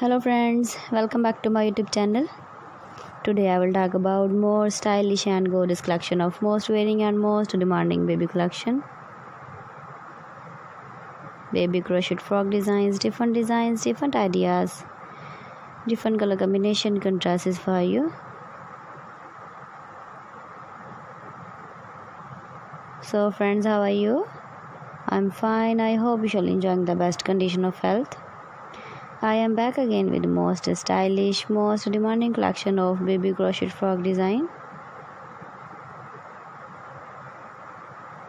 Hello friends, welcome back to my YouTube channel. Today I will talk about more stylish and gorgeous collection of most wearing and most demanding baby collection. Baby crochet frog designs, different ideas, different color combination contrasts for you. So friends, how are you? I'm fine. I hope you shall enjoying the best condition of health. I am back again with the most stylish, most demanding collection of baby crochet frog design.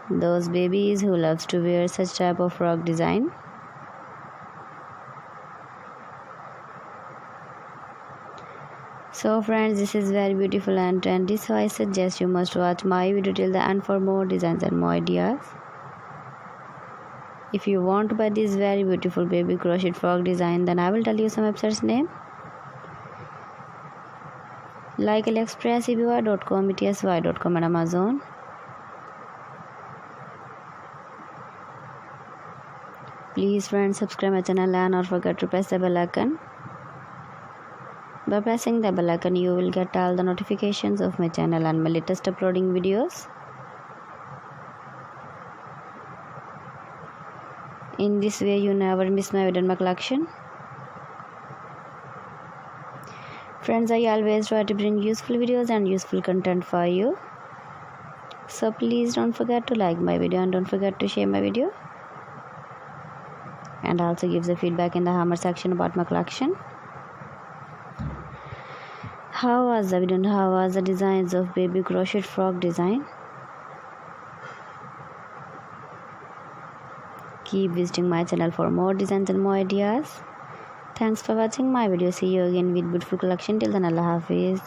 Those babies who loves to wear such type of frog design. So friends, this is very beautiful and trendy, so I suggest you must watch my video till the end for more designs and more ideas. If you want to buy this very beautiful baby crochet frog design, then I will tell you some websites name like AliExpress, eBay.com, etsy.com and Amazon. Please friends, subscribe my channel and not forget to press the bell icon. By pressing the bell icon, you will get all the notifications of my channel and my latest uploading videos. In this way, you never miss my video and my collection. Friends, I always try to bring useful videos and useful content for you. So please don't forget to like my video and don't forget to share my video. And also give the feedback in the hammer section about my collection. How was the video and how was the designs of baby crochet frog design? Keep visiting my channel for more designs and more ideas. Thanks for watching my video. See you again with beautiful collection. Till then, Allah Hafiz.